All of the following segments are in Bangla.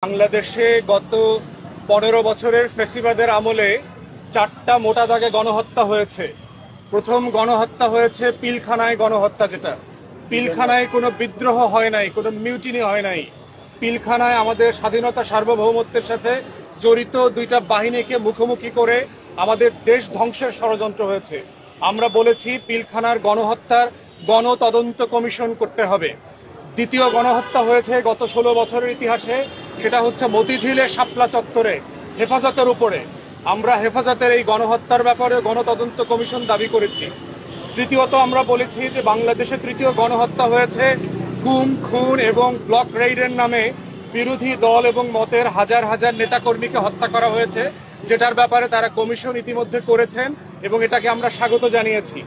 বাংলাদেশে গত 15 বছরের ফ্যাসিবাদের আমলে 4টা মোটা দাগে গণহত্যা হয়েছে। প্রথম গণহত্যা হয়েছে পিলখানায় গণহত্যা, যেটা পিলখানায় কোনো বিদ্রোহ হয় নাই, কোনো মিউটিনি হয় নাই। পিলখানায় আমাদের স্বাধীনতা সার্বভৌমত্বের সাথে জড়িত 2টা বাহিনীকে মুখোমুখি করে আমাদের দেশ ধ্বংসের ষড়যন্ত্র হয়েছে। আমরা বলেছি পিলখানার গণহত্যার গণতদন্ত কমিশন করতে হবে। দ্বিতীয় গণহত্যা হয়েছে গত 16 বছরের ইতিহাসে, সেটা হচ্ছে মতিঝিলের শাপলা চত্বরে হেফাজতের উপরে। আমরা হেফাজতের এই গণহত্যার ব্যাপারে গণতদন্ত কমিশন দাবি করেছি। তৃতীয়ত আমরা বলেছি যে বাংলাদেশে তৃতীয় গণহত্যা হয়েছে গুম, খুন এবং ব্লক রেইডের নামে বিরোধী দল এবং মতের হাজার হাজার নেতাকর্মীকে হত্যা করা হয়েছে, যেটার ব্যাপারে তারা কমিশন ইতিমধ্যে করেছেন এবং এটাকে আমরা স্বাগত জানিয়েছি।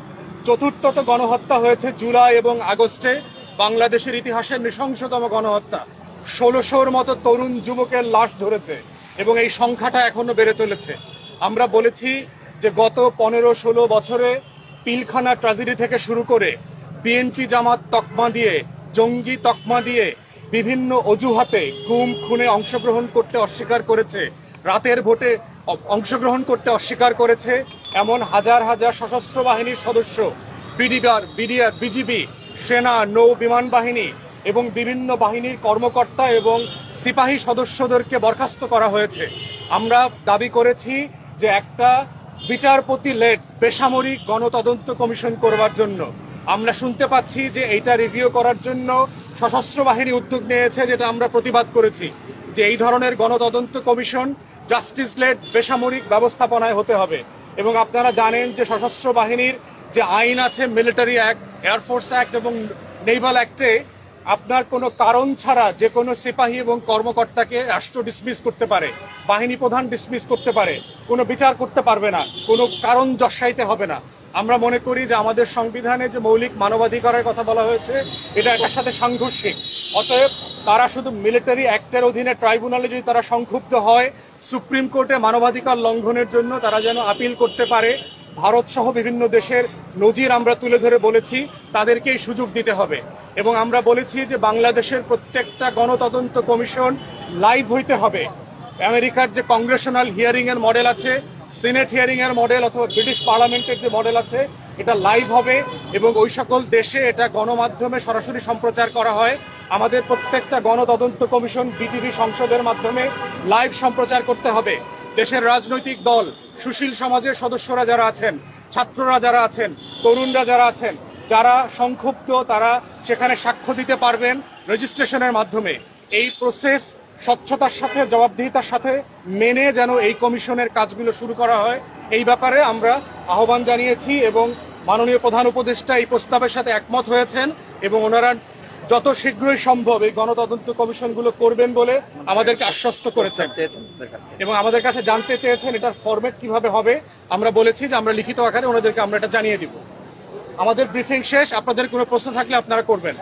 চতুর্থত গণহত্যা হয়েছে জুলাই এবং আগস্টে, বাংলাদেশের ইতিহাসের নৃশংসতম গণহত্যা। 1600-র মতো তরুণ যুবকের লাশ ধরেছে এবং এই সংখ্যাটা এখনো বেড়ে চলেছে। আমরা বলেছি যে গত 15-16 বছরে পিলখানা ট্র্যাজেডি থেকে শুরু করে বিএনপি জামাত তকমা দিয়ে, জঙ্গি তকমা দিয়ে বিভিন্ন অজুহাতে গুম, খুনে অংশগ্রহণ করতে অস্বীকার করেছে, রাতের ভোটে অংশগ্রহণ করতে অস্বীকার করেছে এমন হাজার হাজার সশস্ত্র বাহিনীর সদস্য, বিডিআর, বিজিবি, সেনা, নৌ বিমান বাহিনী এবং বিভিন্ন বাহিনীর কর্মকর্তা এবং সিপাহী সদস্যদেরকে বরখাস্ত করা হয়েছে। আমরা দাবি করেছি যে একটা বিচারপতি লেড বেসামরিক গণতদন্ত কমিশন করবার জন্য। আমরা শুনতে পাচ্ছি যে এইটা রিভিউ করার জন্য সশস্ত্র বাহিনী উদ্যোগ নিয়েছে, যেটা আমরা প্রতিবাদ করেছি যে এই ধরনের গণতদন্ত কমিশন জাস্টিস লেড বেসামরিক ব্যবস্থাপনায় হতে হবে। এবং আপনারা জানেন যে সশস্ত্র বাহিনীর যে আইন আছে, মিলিটারি অ্যাক্ট, এয়ারফোর্স অ্যাক্ট এবং নেভাল অ্যাক্টে আপনার কোনো কারণ ছাড়া যে কোনো সিপাহী এবং কর্মকর্তাকে রাষ্ট্র ডিসমিস করতে পারে, বাহিনী প্রধান ডিসমিস করতে পারে, কোনো বিচার করতে পারবে না, কোনো কারণ দর্শাইতে হবে না। আমরা মনে করি যে আমাদের সংবিধানে যে মৌলিক মানবাধিকারের কথা বলা হয়েছে এটা এটার সাথে সাংঘর্ষিক। অতএব তারা শুধু মিলিটারি অ্যাক্টের অধীনে ট্রাইব্যুনালে যদি তারা সংক্ষুব্ধ হয়, সুপ্রিম কোর্টে মানবাধিকার লঙ্ঘনের জন্য তারা যেন আপিল করতে পারে। ভারত সহ বিভিন্ন দেশের নজির আমরা তুলে ধরে বলেছি তাদেরকেই সুযোগ দিতে হবে। এবং আমরা বলেছি যে বাংলাদেশের প্রত্যেকটা গণতদন্ত কমিশন লাইভ হইতে হবে। আমেরিকার যে কংগ্রেশনাল হিয়ারিং এর মডেল আছে, সিনেট হিয়ারিং এর মডেল অথবা ব্রিটিশ পার্লামেন্টের যে মডেল আছে, এটা লাইভ হবে এবং ওই সকল দেশে এটা গণমাধ্যমে সরাসরি সম্প্রচার করা হয়। আমাদের প্রত্যেকটা গণতদন্ত কমিশন বিটিভি সংসদের মাধ্যমে লাইভ সম্প্রচার করতে হবে। দেশের রাজনৈতিক দল, সুশীল সমাজের সদস্যরা যারা আছেন, ছাত্ররা যারা আছেন, তরুণরা যারা আছেন, যারা সংক্ষুব্ধ তারা সেখানে সাক্ষ্য দিতে পারবেন রেজিস্ট্রেশনের মাধ্যমে। এই প্রসেস স্বচ্ছতার সাথে, জবাবদিহিতার সাথে মেনে যেন এই কমিশনের কাজগুলো শুরু করা হয়, এই ব্যাপারে আমরা আহ্বান জানিয়েছি এবং মাননীয় প্রধান উপদেষ্টা এই প্রস্তাবের সাথে একমত হয়েছেন এবং ওনারা যত শীঘ্রই সম্ভব এই গণতদন্ত কমিশনগুলো করবেন বলে আমাদেরকে আশ্বস্ত করেছেন এবং আমাদের কাছে জানতে চেয়েছেন এটার ফরম্যাট কিভাবে হবে। আমরা বলেছি যে আমরা লিখিত আকারে ওনাদেরকে আমরা এটা জানিয়ে দিব। আমাদের ব্রিফিং শেষ, আপনাদের কোনো প্রশ্ন থাকলে আপনারা করবেন।